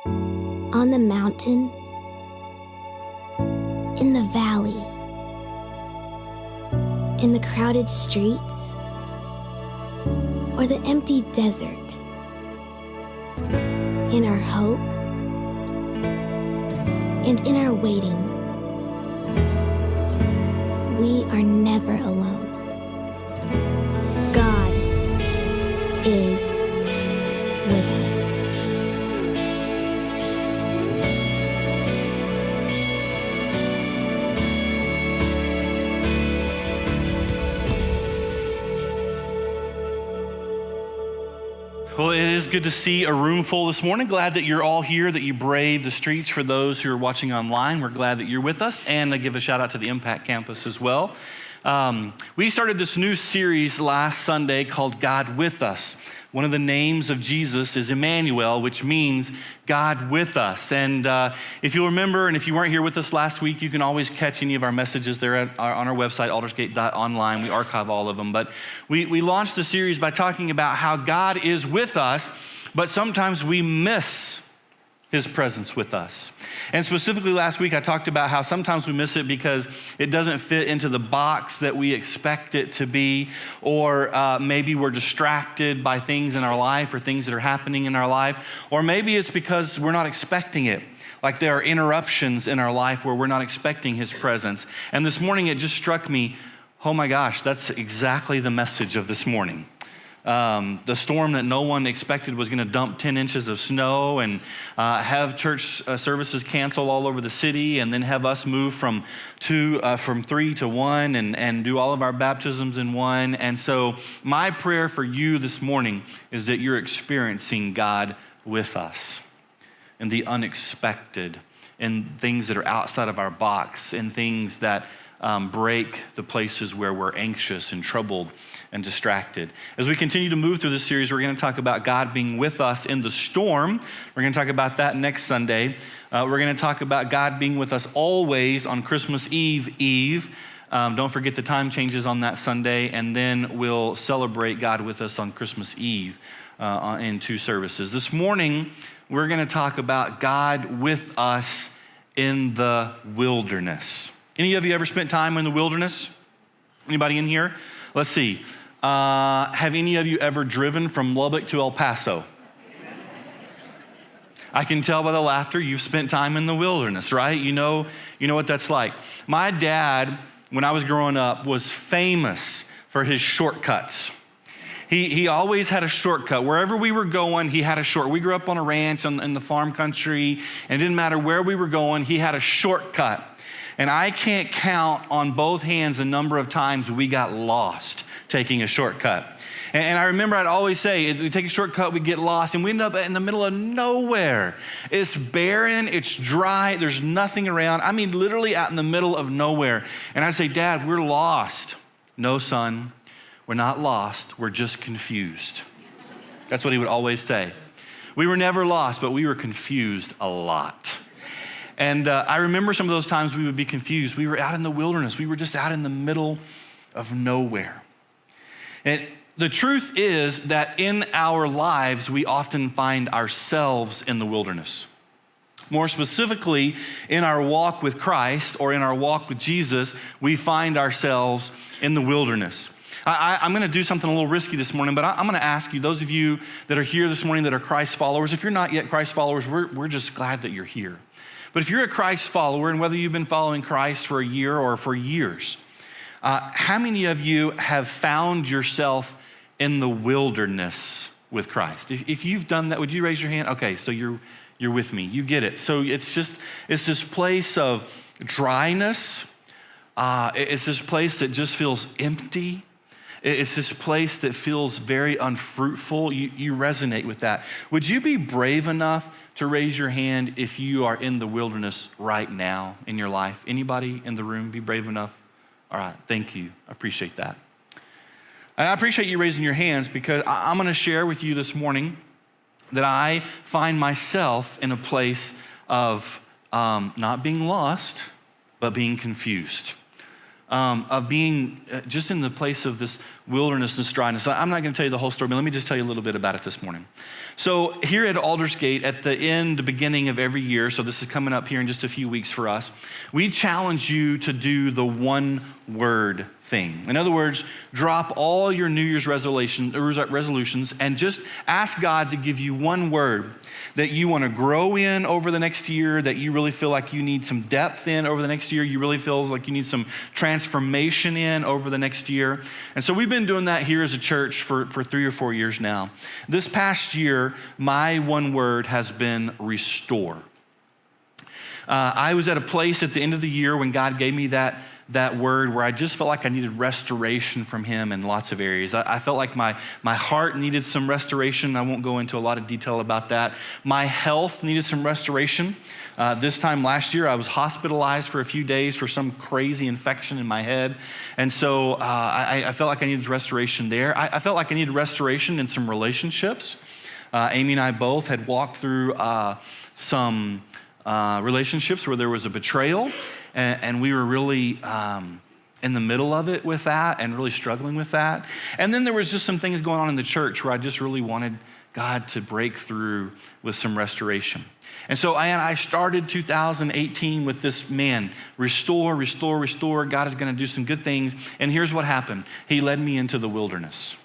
On the mountain, in the valley, in the crowded streets, or the empty desert, in our hope and in our waiting, we are never alone. God is with us. Well, it is good to see a room full this morning. Glad that you're all here, that you braved the streets. For those who are watching online, we're glad that you're with us. And I give a shout out to the Impact Campus as well. We started this new series last Sunday called God With Us. One of the names of Jesus is Emmanuel, which means God with us. And if you'll remember, and if you weren't here with us last week, you can always catch any of our messages there on our website, aldersgate.online. We archive all of them. But we launched the series by talking about how God is with us, but sometimes we miss his presence with us. And specifically last week, I talked about how sometimes we miss it because it doesn't fit into the box that we expect it to be, or maybe we're distracted by things in our life or things that are happening in our life, or maybe it's because we're not expecting it. Like there are interruptions in our life where we're not expecting his presence. And this morning, it just struck me, oh my gosh, that's exactly the message of this morning. The storm that no one expected was going to dump 10 inches of snow and have church services cancel all over the city, and then have us move from 3 to 1 and do all of our baptisms in one. And so my prayer for you this morning is that you're experiencing God with us in the unexpected, in things that are outside of our box, in things that break the places where we're anxious and troubled and distracted. As we continue to move through this series, we're going to talk about God being with us in the storm. We're going to talk about that next Sunday. We're going to talk about God being with us always on Christmas Eve. Don't forget the time changes on that Sunday, and then we'll celebrate God with us on Christmas Eve in 2 services. This morning, we're going to talk about God with us in the wilderness. Any of you ever spent time in the wilderness? Anybody in here? Let's see. Have any of you ever driven from Lubbock to El Paso? I can tell by the laughter you've spent time in the wilderness, right? You know what that's like. My dad, when I was growing up, was famous for his shortcuts. He always had a shortcut. Wherever we were going, he had a short. We grew up on a ranch in the farm country, and it didn't matter where we were going, he had a shortcut. And I can't count on both hands the number of times we got lost taking a shortcut. And I remember I'd always say, if we take a shortcut, we get lost, and we end up in the middle of nowhere. It's barren, it's dry, there's nothing around. I mean, literally out in the middle of nowhere. And I'd say, Dad, we're lost. No, son, we're not lost, we're just confused. That's what he would always say. We were never lost, but we were confused a lot. And I remember some of those times we would be confused. We were out in the wilderness. We were just out in the middle of nowhere. And the truth is that in our lives, we often find ourselves in the wilderness. More specifically, in our walk with Christ or in our walk with Jesus, we find ourselves in the wilderness. I'm going to do something a little risky this morning, but I'm going to ask you, those of you that are here this morning that are Christ followers, if you're not yet Christ followers, we're just glad that you're here. But if you're a Christ follower, and whether you've been following Christ for a year or for years, how many of you have found yourself in the wilderness with Christ? If you've done that, would you raise your hand? Okay, so you're with me. You get it. So it's this place of dryness. It's this place that just feels empty. It's this place that feels very unfruitful. You resonate with that. Would you be brave enough to raise your hand if you are in the wilderness right now in your life? Anybody in the room be brave enough? All right, thank you. I appreciate that. And I appreciate you raising your hands because I'm going to share with you this morning that I find myself in a place of not being lost, but being confused. of being just in the place of this wilderness and dryness. I'm not going to tell you the whole story, but let me just tell you a little bit about it this morning. So here at Aldersgate, at the beginning of every year, so this is coming up here in just a few weeks for us, we challenge you to do the one word thing. In other words, drop all your New Year's resolutions and just ask God to give you one word that you want to grow in over the next year, that you really feel like you need some depth in over the next year, you really feel like you need some transformation in over the next year. And so we've been doing that here as a church for 3 or 4 years now. This past year, my one word has been restore. I was at a place at the end of the year when God gave me that word where I just felt like I needed restoration from him in lots of areas. I felt like my heart needed some restoration. I won't go into a lot of detail about that. My health needed some restoration. This time last year, I was hospitalized for a few days for some crazy infection in my head. And so I felt like I needed restoration there. I felt like I needed restoration in some relationships. Amy and I both had walked through some relationships where there was a betrayal, and we were really in the middle of it with that and really struggling with that. And then there was just some things going on in the church where I just really wanted God to break through with some restoration. And so I started 2018 with this, restore, restore, restore. God is going to do some good things. And here's what happened. He led me into the wilderness.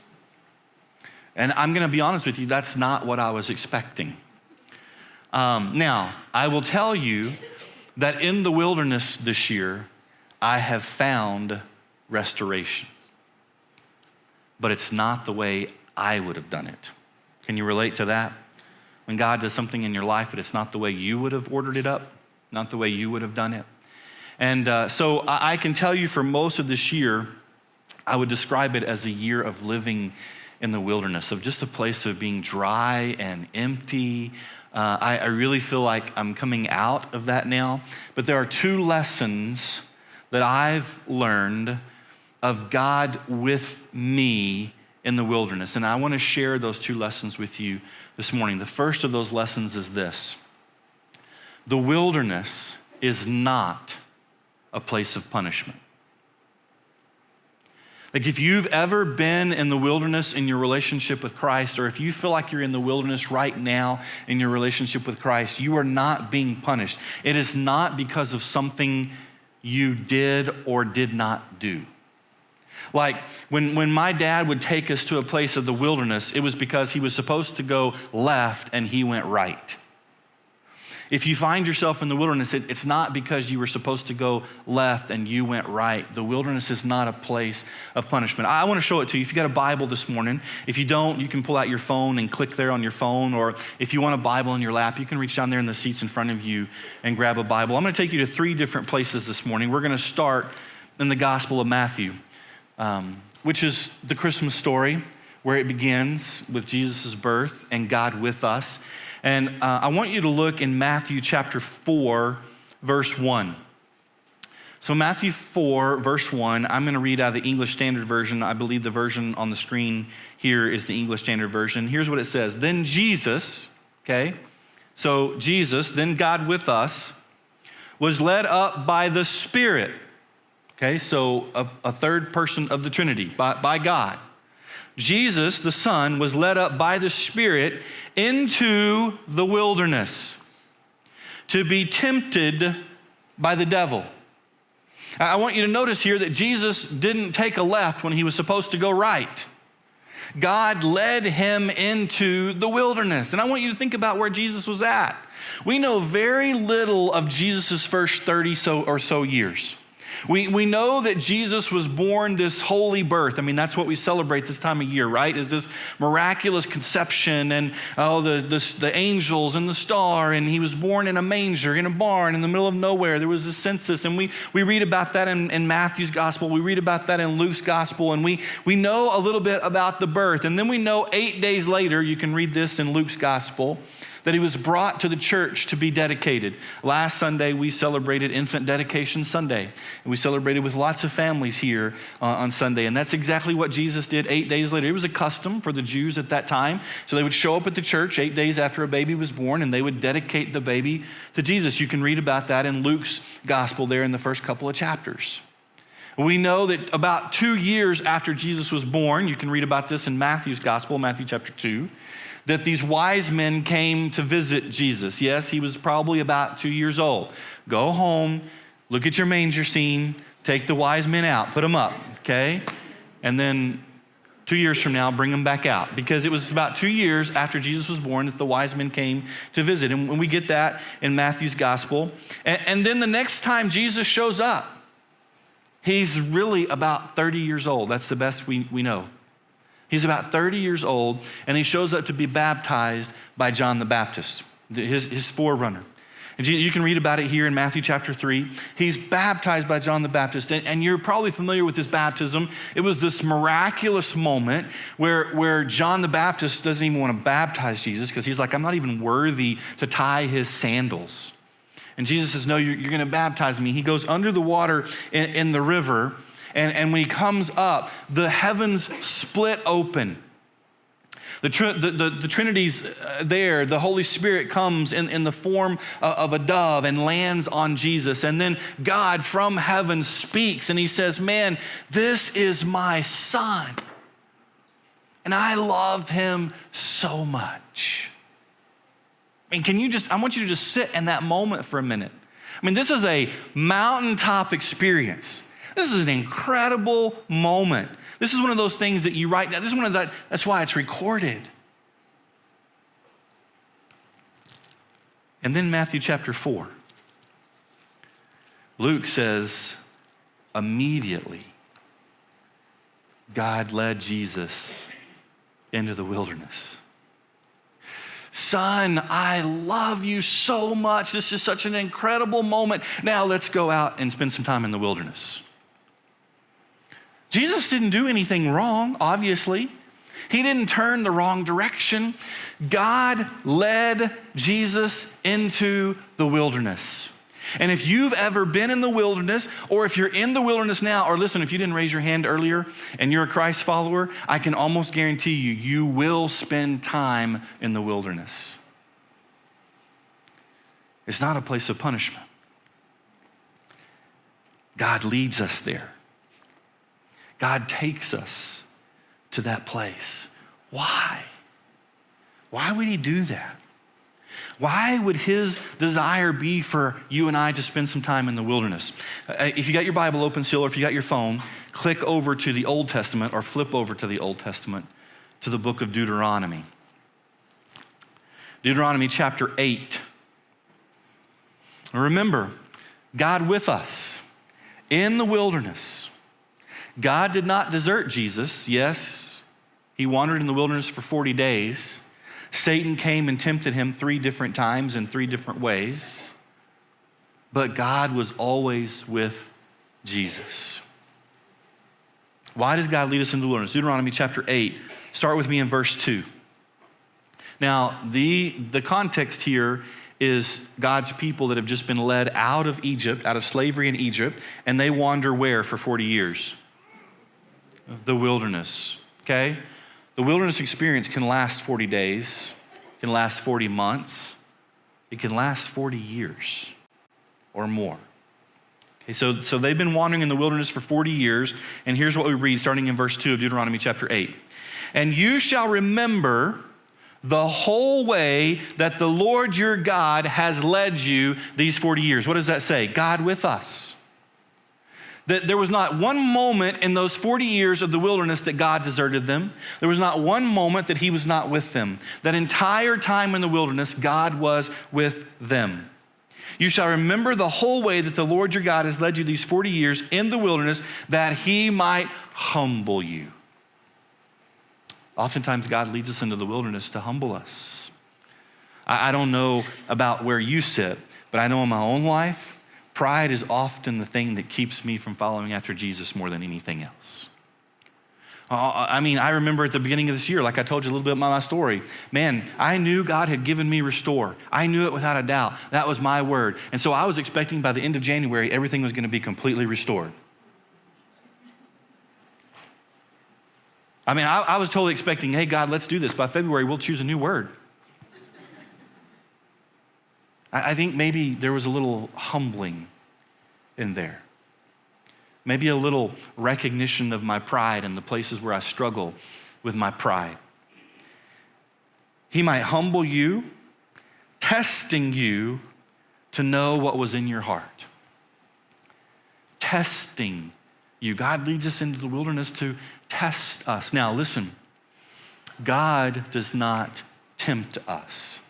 And I'm going to be honest with you, that's not what I was expecting. Now, I will tell you that in the wilderness this year, I have found restoration. But it's not the way I would have done it. Can you relate to that? When God does something in your life, but it's not the way you would have ordered it up, not the way you would have done it. And so I can tell you for most of this year, I would describe it as a year of living in the wilderness, of just a place of being dry and empty. I really feel like I'm coming out of that now. But there are 2 lessons that I've learned of God with me in the wilderness. And I want to share those 2 lessons with you this morning. The first of those lessons is this: the wilderness is not a place of punishment. Like if you've ever been in the wilderness in your relationship with Christ, or if you feel like you're in the wilderness right now in your relationship with Christ, you are not being punished. It is not because of something you did or did not do. Like when my dad would take us to a place of the wilderness, it was because he was supposed to go left and he went right. If you find yourself in the wilderness, it's not because you were supposed to go left and you went right. The wilderness is not a place of punishment. I want to show it to you. If you got a Bible this morning, if you don't, you can pull out your phone and click there on your phone. Or if you want a Bible in your lap, you can reach down there in the seats in front of you and grab a Bible. I'm going to take you to 3 different places this morning. We're going to start in the Gospel of Matthew, which is the Christmas story where it begins with Jesus' birth and God with us. And I want you to look in Matthew chapter 4, verse 1. So Matthew 4, verse 1, I'm going to read out of the English Standard Version. I believe the version on the screen here is the English Standard Version. Here's what it says. Then Jesus, okay, so Jesus, then God with us, was led up by the Spirit. Okay, so a third person of the Trinity, by God. Jesus, the Son, was led up by the Spirit into the wilderness to be tempted by the devil. I want you to notice here that Jesus didn't take a left when he was supposed to go right. God led him into the wilderness. And I want you to think about where Jesus was at. We know very little of Jesus' first 30 or so years. We know that Jesus was born this holy birth. I mean, that's what we celebrate this time of year, right? Is this miraculous conception and the angels and the star, and he was born in a manger, in a barn, in the middle of nowhere. There was a census, and we read about that in Matthew's gospel. We read about that in Luke's gospel, and we know a little bit about the birth. And then we know 8 days later, you can read this in Luke's gospel, that he was brought to the church to be dedicated. Last Sunday, we celebrated Infant Dedication Sunday. And we celebrated with lots of families here on Sunday. And that's exactly what Jesus did 8 days later. It was a custom for the Jews at that time. So they would show up at the church 8 days after a baby was born, and they would dedicate the baby to Jesus. You can read about that in Luke's gospel there in the first couple of chapters. We know that about 2 years after Jesus was born, you can read about this in Matthew's gospel, Matthew chapter 2, that these wise men came to visit Jesus. Yes, he was probably about 2 years old. Go home, look at your manger scene, take the wise men out, put them up, okay? And then 2 years from now, bring them back out. Because it was about 2 years after Jesus was born that the wise men came to visit. And when we get that in Matthew's gospel. And then the next time Jesus shows up, he's really about 30 years old. That's the best we know. He's about 30 years old, and he shows up to be baptized by John the Baptist, his forerunner. And you can read about it here in Matthew chapter 3. He's baptized by John the Baptist, and you're probably familiar with his baptism. It was this miraculous moment where John the Baptist doesn't even want to baptize Jesus because he's like, I'm not even worthy to tie his sandals. And Jesus says, no, you're going to baptize me. He goes under the water in the river, and when he comes up, the heavens split open. The Trinity's there. The Holy Spirit comes in the form of a dove and lands on Jesus. And then God from heaven speaks, and he says, man, this is my son, and I love him so much. I mean, I want you to just sit in that moment for a minute. I mean, this is a mountaintop experience. This is an incredible moment. This is one of those things that you write down. That's why it's recorded. And then Matthew chapter 4. Luke says, immediately, God led Jesus into the wilderness. Son, I love you so much. This is such an incredible moment. Now let's go out and spend some time in the wilderness. Jesus didn't do anything wrong, obviously. He didn't turn the wrong direction. God led Jesus into the wilderness. And if you've ever been in the wilderness, or if you're in the wilderness now, or listen, if you didn't raise your hand earlier and you're a Christ follower, I can almost guarantee you will spend time in the wilderness. It's not a place of punishment. God leads us there. God takes us to that place. Why? Why would he do that? Why would his desire be for you and I to spend some time in the wilderness? If you got your Bible open still, or if you got your phone, click over to the Old Testament or flip over to the Old Testament to the book of Deuteronomy. Deuteronomy chapter 8. Remember, God with us in the wilderness. God did not desert Jesus. Yes, he wandered in the wilderness for 40 days. Satan came and tempted him 3 different times in 3 different ways. But God was always with Jesus. Why does God lead us into the wilderness? Deuteronomy chapter 8. Start with me in verse 2. Now, the context here is God's people that have just been led out of Egypt, out of slavery in Egypt, and they wander where for 40 years? The wilderness, okay? The wilderness experience can last 40 days, can last 40 months, it can last 40 years or more. Okay, so they've been wandering in the wilderness for 40 years, and here's what we read starting in verse 2 of Deuteronomy chapter 8. And you shall remember the whole way that the Lord your God has led you these 40 years. What does that say? God with us. That there was not one moment in those 40 years of the wilderness that God deserted them. There was not one moment that he was not with them. That entire time in the wilderness, God was with them. You shall remember the whole way that the Lord your God has led you these 40 years in the wilderness, that he might humble you. Oftentimes, God leads us into the wilderness to humble us. I don't know about where you sit, but I know in my own life, pride is often the thing that keeps me from following after Jesus more than anything else. I remember at the beginning of this year, like I told you a little bit about my story, man, I knew God had given me restore. I knew it without a doubt. That was my word. And so I was expecting by the end of January, everything was going to be completely restored. I was totally expecting, hey, God, let's do this. By February, we'll choose a new word. I think maybe there was a little humbling in there. maybe a little recognition of my pride and the places where I struggle with my pride. He might humble you, testing you to know what was in your heart. Testing you. God leads us into the wilderness to test us. Now, listen, God does not tempt us.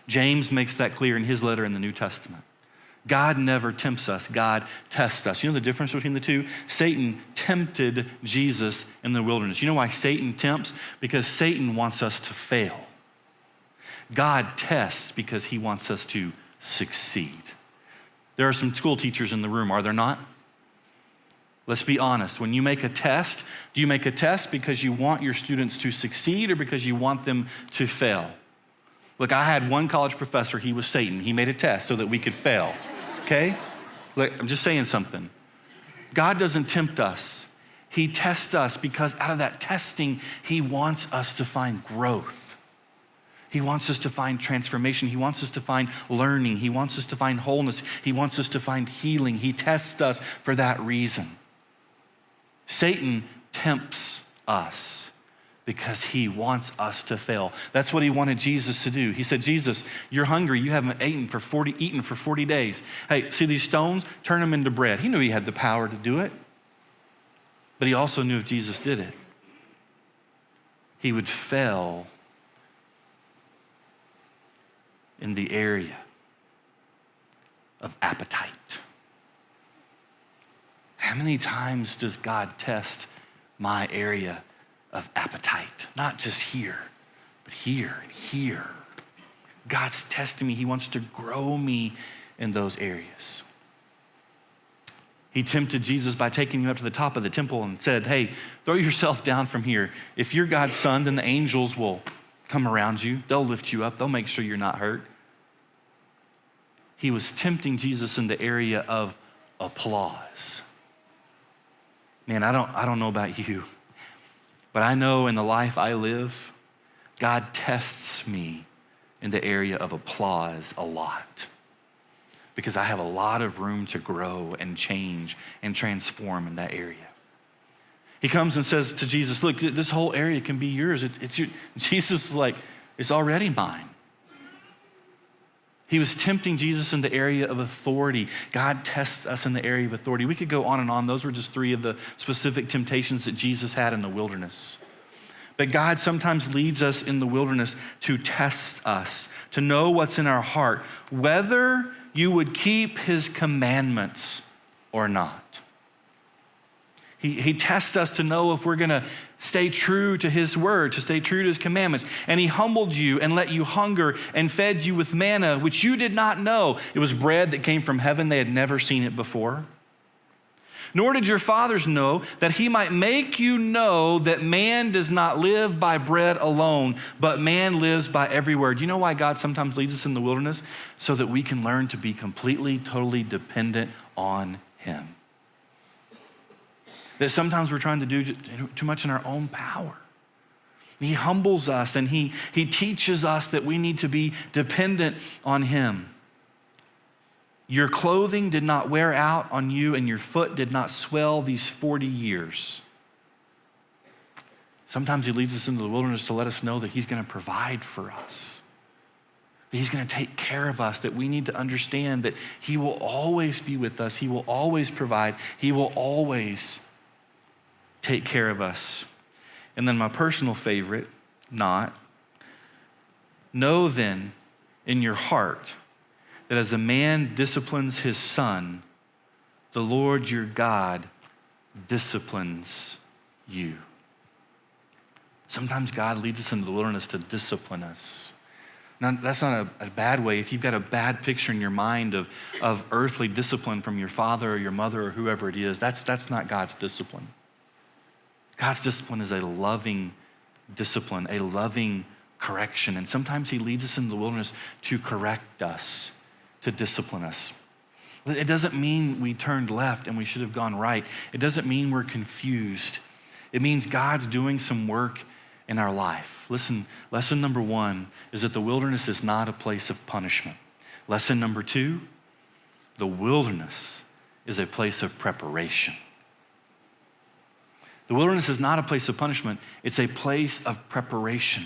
James makes that clear in his letter in the New Testament. God never tempts us. God tests us. You know the difference between the two? Satan tempted Jesus in the wilderness. You know why Satan tempts? Because Satan wants us to fail. God tests because he wants us to succeed. There are some school teachers in the room, are there not? Let's be honest. When you make a test, do you make a test because you want your students to succeed or because you want them to fail? Look, I had one college professor, he was Satan. He made a test so that we could fail, okay? Look, I'm just saying something. God doesn't tempt us. He tests us because out of that testing, he wants us to find growth. He wants us to find transformation. He wants us to find learning. He wants us to find wholeness. He wants us to find healing. He tests us for that reason. Satan tempts us because he wants us to fail. That's what he wanted Jesus to do. He said, Jesus, you're hungry. You haven't eaten for 40 days. Hey, see these stones? Turn them into bread. He knew he had the power to do it, but he also knew if Jesus did it, he would fail in the area of appetite. How many times does God test my area of appetite? Not just here, but here and here. God's testing me. He wants to grow me in those areas. He tempted Jesus by taking him up to the top of the temple and said, hey, throw yourself down from here. If you're God's son, then the angels will come around you. They'll lift you up. They'll make sure you're not hurt. He was tempting Jesus in the area of applause. Man, I don't know about you, but I know in the life I live, God tests me in the area of applause a lot because I have a lot of room to grow and change and transform in that area. He comes and says to Jesus, look, this whole area can be yours. It's your. Jesus is like, it's already mine. He was tempting Jesus in the area of authority. God tests us in the area of authority. We could go on and on. Those were just three of the specific temptations that Jesus had in the wilderness. But God sometimes leads us in the wilderness to test us, to know what's in our heart, whether you would keep his commandments or not. He tests us to know if we're going to stay true to his word, to stay true to his commandments. And he humbled you and let you hunger and fed you with manna, which you did not know. It was bread that came from heaven. They had never seen it before. Nor did your fathers know, that he might make you know that man does not live by bread alone, but man lives by every word. You know why God sometimes leads us in the wilderness? So that we can learn to be completely, totally dependent on him. That sometimes we're trying to do too much in our own power. He humbles us and he teaches us that we need to be dependent on him. Your clothing did not wear out on you and your foot did not swell these 40 years. Sometimes he leads us into the wilderness to let us know that he's going to provide for us. That he's going to take care of us, that we need to understand that he will always be with us. He will always provide. He will always take care of us. And then my personal favorite, know then in your heart that as a man disciplines his son, the Lord your God disciplines you. Sometimes God leads us into the wilderness to discipline us. Now, that's not a bad way. If you've got a bad picture in your mind of earthly discipline from your father or your mother or whoever it is, that's not God's discipline. God's discipline is a loving discipline, a loving correction. And sometimes he leads us into the wilderness to correct us, to discipline us. It doesn't mean we turned left and we should have gone right. It doesn't mean we're confused. It means God's doing some work in our life. Listen, lesson number 1 is that the wilderness is not a place of punishment. Lesson number 2, the wilderness is a place of preparation. The wilderness is not a place of punishment. It's a place of preparation,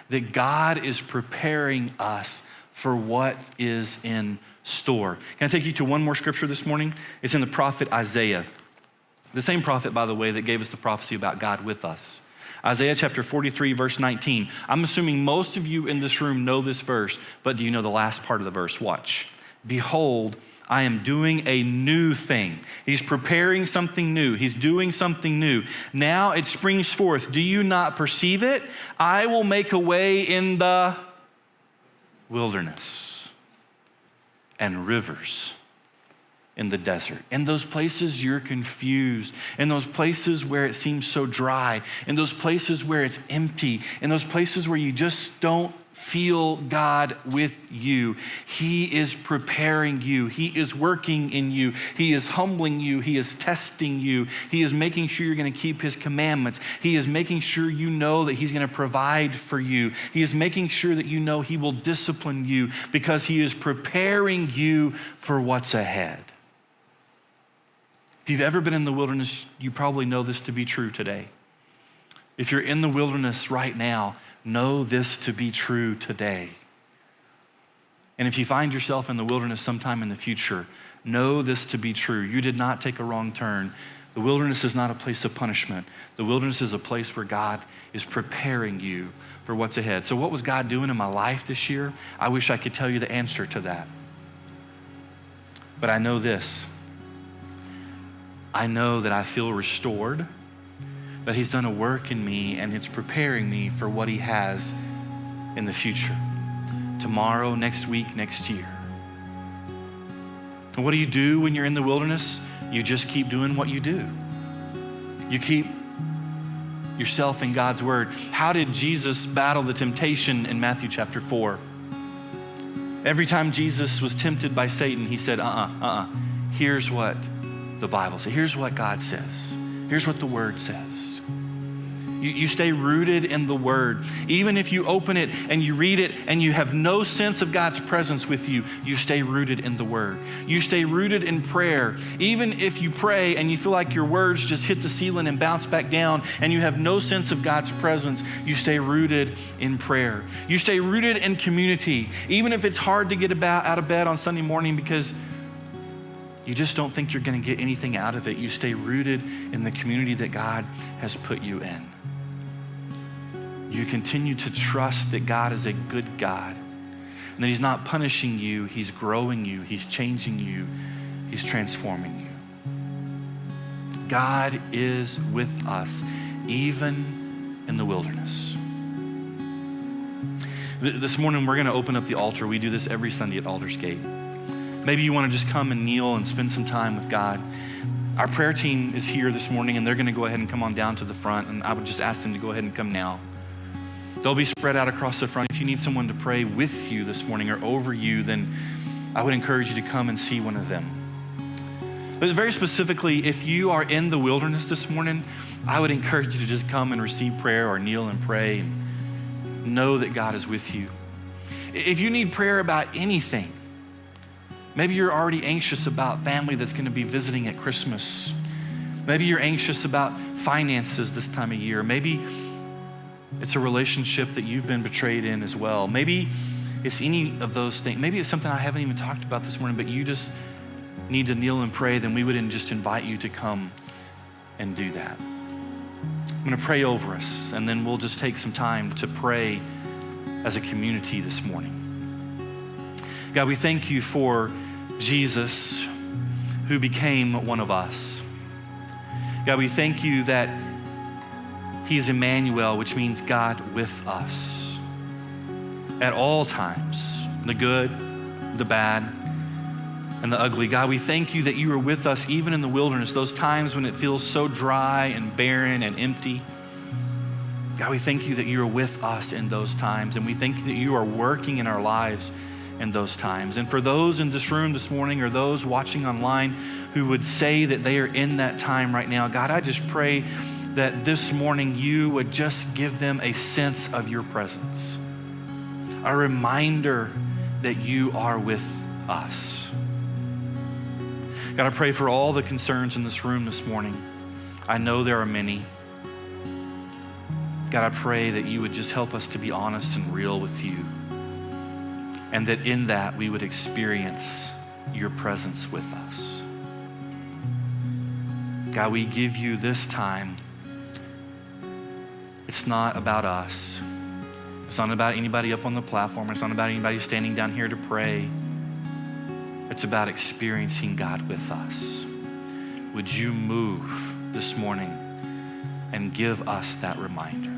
that God is preparing us for what is in store. Can I take you to one more scripture this morning? It's in the prophet Isaiah. The same prophet, by the way, that gave us the prophecy about God with us. Isaiah chapter 43, verse 19. I'm assuming most of you in this room know this verse, but do you know the last part of the verse? Watch. Behold, I am doing a new thing. He's preparing something new. He's doing something new. Now it springs forth. Do you not perceive it? I will make a way in the wilderness and rivers in the desert. In those places you're confused, in those places where it seems so dry, in those places where it's empty, in those places where you just don't feel God with you. He is preparing you. He is working in you. He is humbling you. He is testing you. He is making sure you're going to keep his commandments. He is making sure you know that he's going to provide for you. He is making sure that you know he will discipline you because he is preparing you for what's ahead. If you've ever been in the wilderness, you probably know this to be true today. If you're in the wilderness right now, know this to be true today. And if you find yourself in the wilderness sometime in the future, know this to be true. You did not take a wrong turn. The wilderness is not a place of punishment. The wilderness is a place where God is preparing you for what's ahead. So what was God doing in my life this year? I wish I could tell you the answer to that. But I know this. I know that I feel restored, that he's done a work in me and it's preparing me for what he has in the future. Tomorrow, next week, next year. And what do you do when you're in the wilderness? You just keep doing what you do. You keep yourself in God's word. How did Jesus battle the temptation in Matthew chapter 4? Every time Jesus was tempted by Satan, he said, here's what the Bible says. Here's what God says. Here's what the word says. You stay rooted in the word. Even if you open it and you read it and you have no sense of God's presence with you, you stay rooted in the word. You stay rooted in prayer. Even if you pray and you feel like your words just hit the ceiling and bounce back down and you have no sense of God's presence, you stay rooted in prayer. You stay rooted in community. Even if it's hard to get out of bed on Sunday morning because you just don't think you're going to get anything out of it, you stay rooted in the community that God has put you in. You continue to trust that God is a good God and that he's not punishing you, he's growing you, he's changing you, he's transforming you. God is with us even in the wilderness. This morning we're going to open up the altar. We do this every Sunday at Aldersgate. Maybe you want to just come and kneel and spend some time with God. Our prayer team is here this morning and they're going to go ahead and come on down to the front, and I would just ask them to go ahead and come now. They'll be spread out across the front. If you need someone to pray with you this morning or over you, then I would encourage you to come and see one of them. But very specifically, if you are in the wilderness this morning, I would encourage you to just come and receive prayer or kneel and pray and know that God is with you. If you need prayer about anything, maybe you're already anxious about family that's going to be visiting at Christmas. Maybe you're anxious about finances this time of year. Maybe it's a relationship that you've been betrayed in as well. Maybe it's any of those things. Maybe it's something I haven't even talked about this morning, but you just need to kneel and pray. Then we would just invite you to come and do that. I'm going to pray over us, and then we'll just take some time to pray as a community this morning. God, we thank you for Jesus who became one of us. God, we thank you that he's Emmanuel, which means God with us at all times, the good, the bad, and the ugly. God, we thank you that you are with us even in the wilderness, those times when it feels so dry and barren and empty. God, we thank you that you are with us in those times, and we thank you that you are working in our lives in those times. And for those in this room this morning or those watching online who would say that they are in that time right now, God, I just pray that this morning you would just give them a sense of your presence, a reminder that you are with us. God, I pray for all the concerns in this room this morning. I know there are many. God, I pray that you would just help us to be honest and real with you, and that in that we would experience your presence with us. God, we give you this time. It's not about us. It's not about anybody up on the platform. It's not about anybody standing down here to pray. It's about experiencing God with us. Would you move this morning and give us that reminder?